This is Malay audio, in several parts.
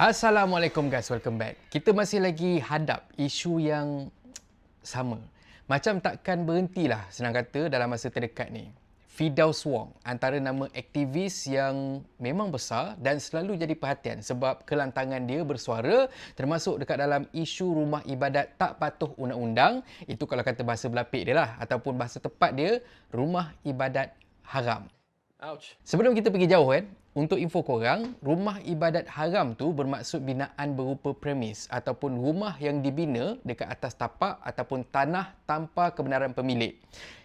Assalamualaikum guys, welcome back. Kita masih lagi hadap isu yang sama. Macam takkan berhentilah senang kata dalam masa terdekat ni. Firdaus Wong antara nama aktivis yang memang besar dan selalu jadi perhatian sebab kelantangan dia bersuara termasuk dekat dalam isu rumah ibadat tak patuh undang-undang. Itu kalau kata bahasa belapik dia lah, ataupun bahasa tepat dia, rumah ibadat haram. Ouch. Sebelum kita pergi jauh untuk info korang, rumah ibadat haram tu bermaksud binaan berupa premis ataupun rumah yang dibina dekat atas tapak ataupun tanah tanpa kebenaran pemilik.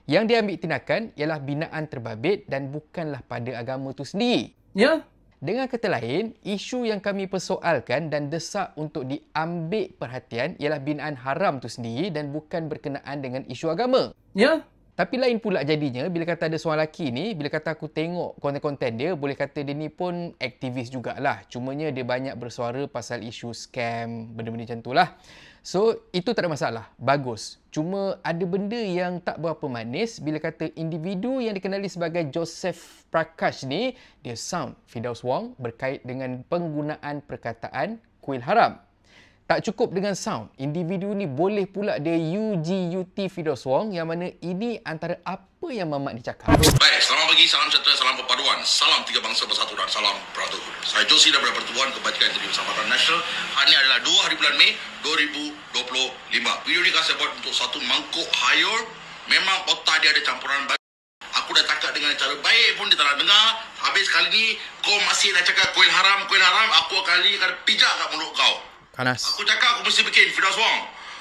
Yang diambil tindakan ialah binaan terbabit dan bukanlah pada agama tu sendiri. Ya. Dengan kata lain, isu yang kami persoalkan dan desak untuk diambil perhatian ialah binaan haram tu sendiri dan bukan berkenaan dengan isu agama. Ya. Tapi lain pula jadinya bila kata ada seorang lelaki ni, bila kata aku tengok konten-konten dia, boleh kata dia ni pun aktivis jugalah. Cumanya dia banyak bersuara pasal isu scam, benda-benda macam tu lah. So, itu tak ada masalah. Bagus. Cuma ada benda yang tak berapa manis bila kata individu yang dikenali sebagai Joseph Prakash ni, dia sound Firdaus Wong berkait dengan penggunaan perkataan kuil haram. Tak cukup dengan sound, individu ni boleh pula dia UGUT Firdaus Wong yang mana ini antara apa yang Mamat ni cakap. Baik, selamat pagi, salam sejahtera, salam perpaduan, salam tiga bangsa bersatu dan salam brotherhood. Saya Josie daripada Pertubuhan Kebajikan Intelijen Persahabatan Nasional. Hari ini adalah 2 hari bulan Mei 2025. Video ni saya buat untuk satu mangkuk hayur. Memang otak dia ada campuran baik. Aku dah cakap dengan cara baik pun dia tak nak dengar. Habis kali ni kau masih dah cakap kuil haram, aku kali ni akan pijak kat mulut kau. Panas. Aku cakap aku mesti bikin Firdaus Wong.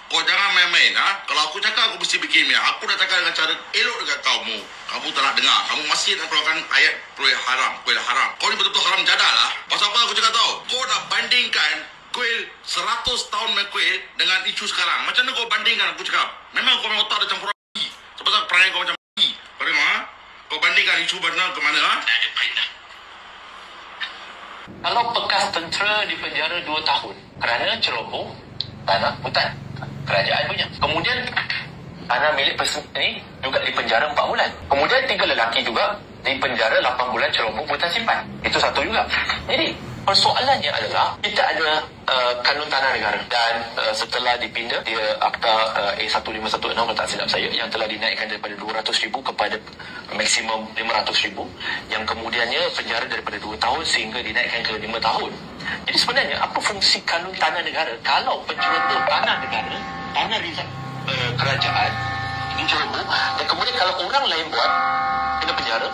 Kau jangan main-main. Kalau aku cakap aku mesti bikin. Aku dah cakap dengan cara elok dekat kamu. Kamu tak nak dengar. Kamu masih nak keluarkan ayat kuil haram. Kau ni betul-betul haram jadah lah. Pasal apa aku cakap tahu? Kau dah bandingkan kuil 100 tahun main kuil dengan isu sekarang. Macam mana kau bandingkan aku cakap? Memang kau punya otak ada campuran lagi. Sebab perangai kau macam lagi. Kau dengar? Kau bandingkan isu benar ke mana? Ada baik dah. Kalau bekas tentera di penjara 2 tahun kerana ceroboh tanah hutan kerajaan punya. Kemudian tanah milik peserta ni juga di penjara 4 bulan. Kemudian 3 lelaki juga di penjara 8 bulan ceroboh hutan simpan. Itu satu juga. Jadi persoalannya adalah kita ada kanun tanah negara dan setelah dipindah dia Akta A1516 kalau tak silap saya yang telah dinaikkan daripada 200,000 kepada maksimum 500,000 yang kemudiannya penjara daripada 2 tahun sehingga dinaikkan ke 5 tahun. Jadi sebenarnya apa fungsi kanun tanah negara kalau penceroboh tanah negara, tanah rizal kerajaan ini ceroboh dan kemudian kalau orang lain buat kena penjara,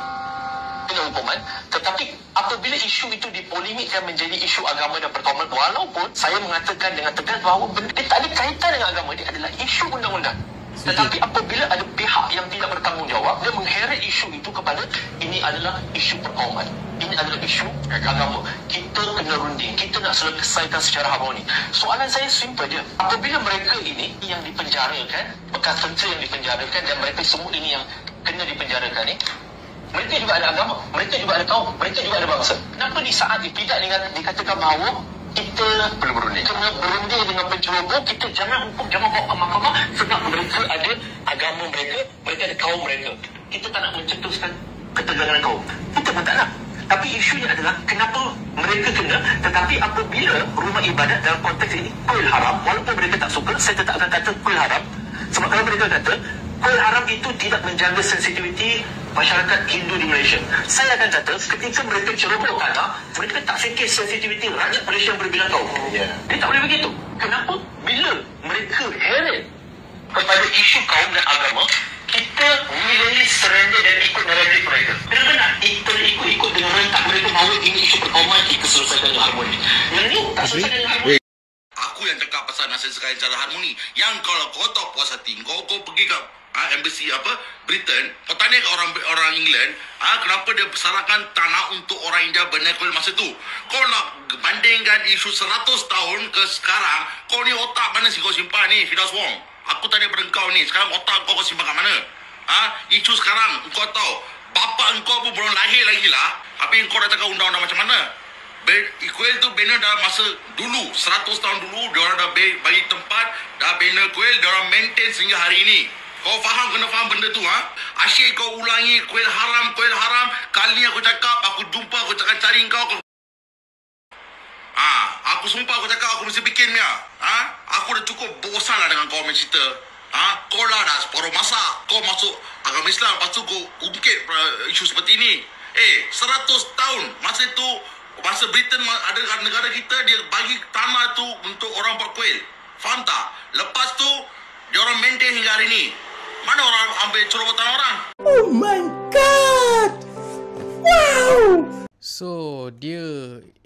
kena hukuman. Tetapi apabila isu itu dipolemikkan menjadi isu agama dan perkauman, walaupun saya mengatakan dengan tegas bahawa dia tak ada kaitan dengan agama, dia adalah isu undang-undang. Tetapi apabila ada pihak yang tidak bertanggungjawab, dia mengheret isu itu kepada ini adalah isu perkauman, ini adalah isu agama. Kita kena runding, kita nak selesaikan secara harmoni. Soalan saya simple je. Apabila mereka ini yang dipenjarakan, bekas tentera yang dipenjarakan dan mereka semua ini yang kena dipenjarakan ni, mereka juga ada agama, mereka juga ada kaum, mereka juga ada bangsa. Kenapa di saat tidak dikatakan bahawa kita perlu berunding, kena berunding dengan penceroboh, kita jangan hukum, jangan bawa ke mahkamah sebab mereka ada agama mereka ada kaum mereka. Kita tak nak mencetuskan ketegangan kaum. Kita pun tak nak. Tapi isunya adalah kenapa mereka kena, tetapi apabila rumah ibadat dalam konteks ini kuil haram, walaupun mereka tak suka, saya tetap akan kata kuil haram. Sebab kalau mereka kata kuil haram itu tidak menjaga sensitiviti masyarakat Hindu di Malaysia, saya akan kata ketika mereka ceroboh tanah, mereka tak fikir sensitiviti rakyat Malaysia yang berbila kaum. Dia tak boleh begitu. Kenapa? Bila mereka heret kepada isu kaum dan agama, kita willingly surrender dan ikut naratif mereka. Benar-benar kita ikut dengan rentak mereka bahawa ini isu perkauman, kita selesaikan dengan harmoni. Yang ini tak selesaikan dengan harmoni. Aku yang cakap pasal nak selesaikan secara harmoni. Yang kalau kau tak puas hati, kau pergi ke embassy Britain, kau tanya ke orang England, kenapa dia bersarakan tanah untuk orang India benar kuil masa tu. Kau nak bandingkan isu 100 tahun ke sekarang, kau ni otak mana sih kau simpan ni, Firdaus Wong? Aku tanya pada kau ni, sekarang otak kau simpan kat mana? Isu sekarang, kau tahu, bapa kau pun belum lahir lagi lah, tapi kau dah cakap undang-undang macam mana? Kuil tu bina dah masa dulu, 100 tahun dulu, diorang dah bagi tempat, dah bina kuil, diorang maintain sehingga hari ini. Kau faham, kena faham benda tu, Asyik kau ulangi kuil haram. Kali ni aku cakap, aku jumpa, aku cakap cari kau. Aku Aku sumpah aku cakap aku mesti bikin Mia. Aku dah cukup bosan lah dengan kau main cerita. Kau lah dah separuh masa kau masuk agama Islam, lepas tu kau ungkit isu seperti ini. 100 tahun masa itu, masa Britain ada negara kita, dia bagi tanah tu untuk orang buat kuil. Faham tak? Lepas tu dia orang maintain hingga hari ni. Mana orang ambil cerobotan orang? Oh my god! Wow! So,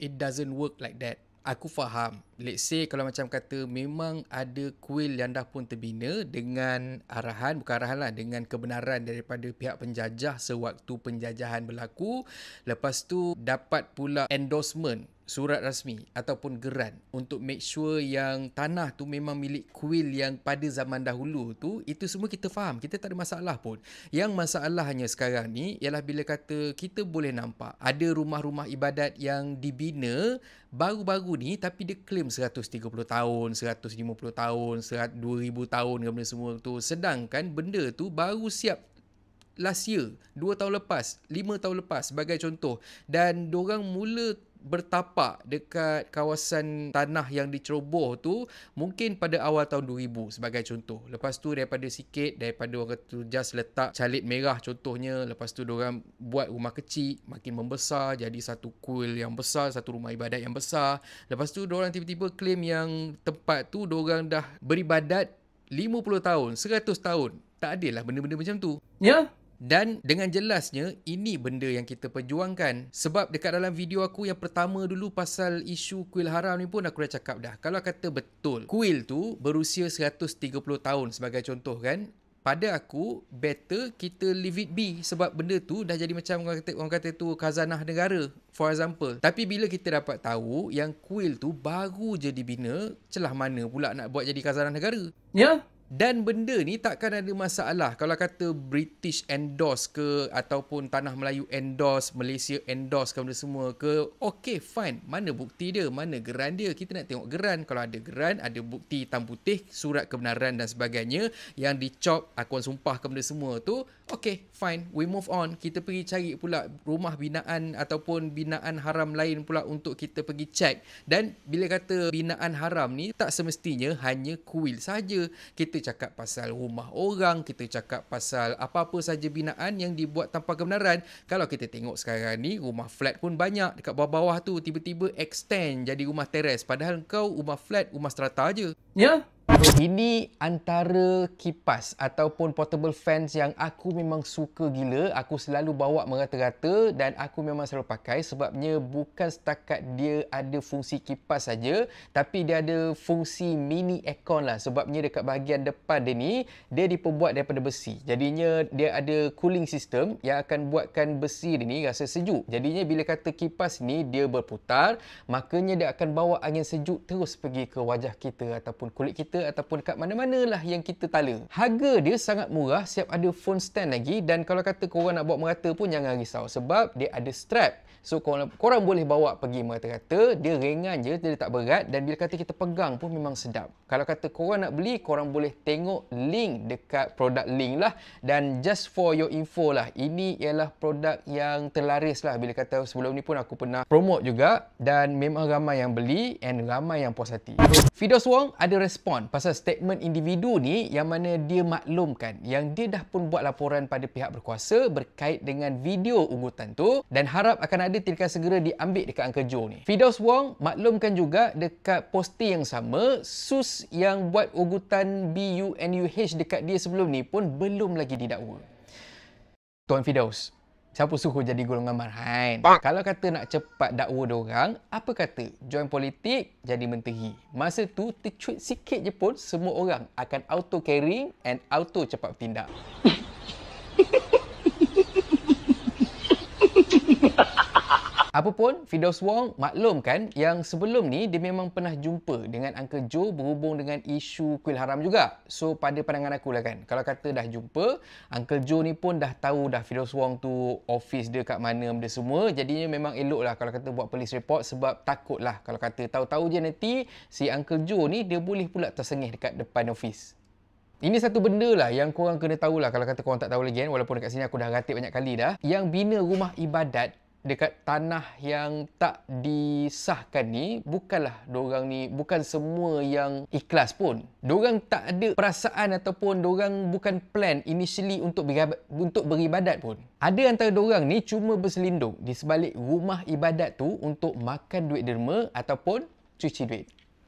it doesn't work like that. Aku faham. Let's say kalau macam kata memang ada kuil yang dah pun terbina dengan arahan, bukan arahan lah, dengan kebenaran daripada pihak penjajah sewaktu penjajahan berlaku. Lepas tu dapat pula endorsement, surat rasmi ataupun geran untuk make sure yang tanah tu memang milik kuil yang pada zaman dahulu tu. Itu semua kita faham, kita tak ada masalah pun. Yang masalahnya sekarang ni ialah bila kata kita boleh nampak ada rumah-rumah ibadat yang dibina baru-baru ni tapi dia claim 130 tahun, 150 tahun, 2000 tahun ke benda semua tu. Sedangkan benda tu baru siap last year, 2 tahun lepas, 5 tahun lepas sebagai contoh. Dan diorang mula bertapak dekat kawasan tanah yang diceroboh tu mungkin pada awal tahun 2000 sebagai contoh. Lepas tu daripada orang kata just letak calit merah contohnya, lepas tu diorang buat rumah kecil makin membesar jadi satu kuil yang besar, satu rumah ibadat yang besar. Lepas tu diorang tiba-tiba claim yang tempat tu diorang dah beribadat 50 tahun, 100 tahun. Tak adalah benda-benda macam tu. Ya? Dan dengan jelasnya, ini benda yang kita perjuangkan. Sebab dekat dalam video aku yang pertama dulu pasal isu kuil haram ni pun aku dah cakap dah. Kalau kata betul, kuil tu berusia 130 tahun sebagai contoh kan, pada aku, better kita leave it be. Sebab benda tu dah jadi macam orang kata tu khazanah negara, for example. Tapi bila kita dapat tahu yang kuil tu baru je dibina, celah mana pula nak buat jadi khazanah negara? Ya? Dan benda ni takkan ada masalah kalau kata British endorse ke ataupun Tanah Melayu endorse, Malaysia endorse ke benda semua ke. Okay, fine. Mana bukti dia? Mana geran dia? Kita nak tengok geran. Kalau ada geran, ada bukti hitam putih, surat kebenaran dan sebagainya yang dicop, akuan sumpah ke benda semua tu. Okay, fine. We move on. Kita pergi cari pula rumah binaan ataupun binaan haram lain pula untuk kita pergi check. Dan bila kata binaan haram ni, tak semestinya hanya kuil saja. Kita cakap pasal rumah orang, kita cakap pasal apa-apa saja binaan yang dibuat tanpa kebenaran. Kalau kita tengok sekarang ni, rumah flat pun banyak. Dekat bawah-bawah tu, tiba-tiba extend jadi rumah teres. Padahal kau rumah flat, rumah strata je. Ya? Ini antara kipas ataupun portable fans yang aku memang suka gila. Aku selalu bawa merata-rata dan aku memang selalu pakai sebabnya bukan setakat dia ada fungsi kipas saja, tapi dia ada fungsi mini aircon lah. Sebabnya dekat bahagian depan dia ni, dia diperbuat daripada besi. Jadinya dia ada cooling system yang akan buatkan besi dia ni rasa sejuk. Jadinya bila kata kipas ni dia berputar, makanya dia akan bawa angin sejuk terus pergi ke wajah kita ataupun kulit kita ataupun dekat mana-mana lah yang kita tala. Harga dia sangat murah, siap ada phone stand lagi, dan kalau kata korang nak bawa merata pun jangan risau sebab dia ada strap. So korang boleh bawa pergi merata-rata, dia ringan je, dia tak berat, dan bila kata kita pegang pun memang sedap. Kalau kata korang nak beli, korang boleh tengok link dekat produk link lah. Dan just for your info lah, ini ialah produk yang terlaris lah. Bila kata sebelum ni pun aku pernah promote juga dan memang ramai yang beli and ramai yang puas hati. Firdaus Wong ada respon pasal statement individu ni yang mana dia maklumkan yang dia dah pun buat laporan pada pihak berkuasa berkait dengan video ugutan tu dan harap akan ada tindakan segera diambil dekat Uncle Joe ni. Firdaus Wong maklumkan juga dekat posting yang sama, sus yang buat ugutan BUNUH dekat dia sebelum ni pun belum lagi didakwa. Tuan Firdaus, siapa suruh jadi golongan marhain? Kalau kata nak cepat dakwa diorang, apa kata join politik jadi menteri? Masa tu tercuit sikit je pun semua orang akan auto carrying and auto cepat bertindak. Apapun, Firdaus Wong maklumkan yang sebelum ni dia memang pernah jumpa dengan Uncle Joe berhubung dengan isu kuil haram juga. So pada pandangan aku lah kan, kalau kata dah jumpa, Uncle Joe ni pun dah tahu dah Firdaus Wong tu office dia kat mana benda semua. Jadinya memang elok lah kalau kata buat police report sebab takut lah kalau kata tahu-tahu je nanti si Uncle Joe ni dia boleh pula tersengih dekat depan office. Ini satu benda lah yang korang kena tahu lah kalau kata korang tak tahu lagi kan, walaupun dekat sini aku dah ratip banyak kali dah. Yang bina rumah ibadat dekat tanah yang tak disahkan ni, bukanlah dorang ni, bukan semua yang ikhlas pun. Dorang tak ada perasaan ataupun dorang bukan plan initially untuk beribadat pun. Ada antara dorang ni cuma berselindung di sebalik rumah ibadat tu untuk makan duit derma ataupun cuci duit.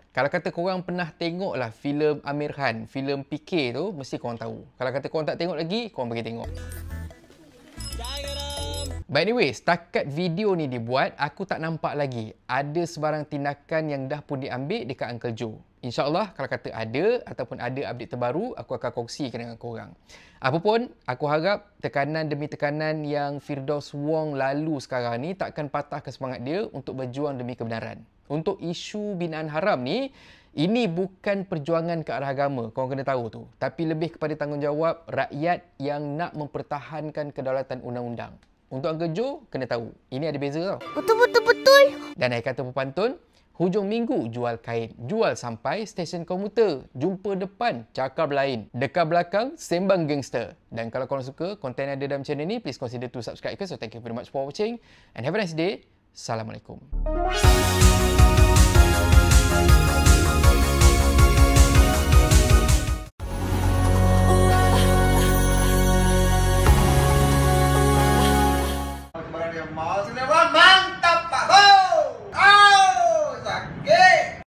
Kalau kata korang pernah tengok lah filem Amir Khan, filem PK tu, mesti korang tahu. Kalau kata korang tak tengok lagi, korang pergi tengok. But anyway, setakat video ni dibuat, aku tak nampak lagi ada sebarang tindakan yang dah pun diambil dekat Uncle Joe. InsyaAllah kalau kata ada ataupun ada update terbaru, aku akan kongsikan dengan korang. Apapun, aku harap tekanan demi tekanan yang Firdaus Wong lalu sekarang ni takkan patahkan semangat dia untuk berjuang demi kebenaran. Untuk isu binaan haram ni, ini bukan perjuangan ke arah agama, korang kena tahu tu. Tapi lebih kepada tanggungjawab rakyat yang nak mempertahankan kedaulatan undang-undang. Untuk Uncle Joe, kena tahu. Ini ada beza tau. Betul. Dan air kata pepantun, hujung minggu jual kain. Jual sampai stesen komuter. Jumpa depan, cakap lain. Dekat belakang, sembang gangster. Dan kalau korang suka konten ada dalam channel ni, please consider to subscribe. So thank you very much for watching. And have a nice day. Assalamualaikum.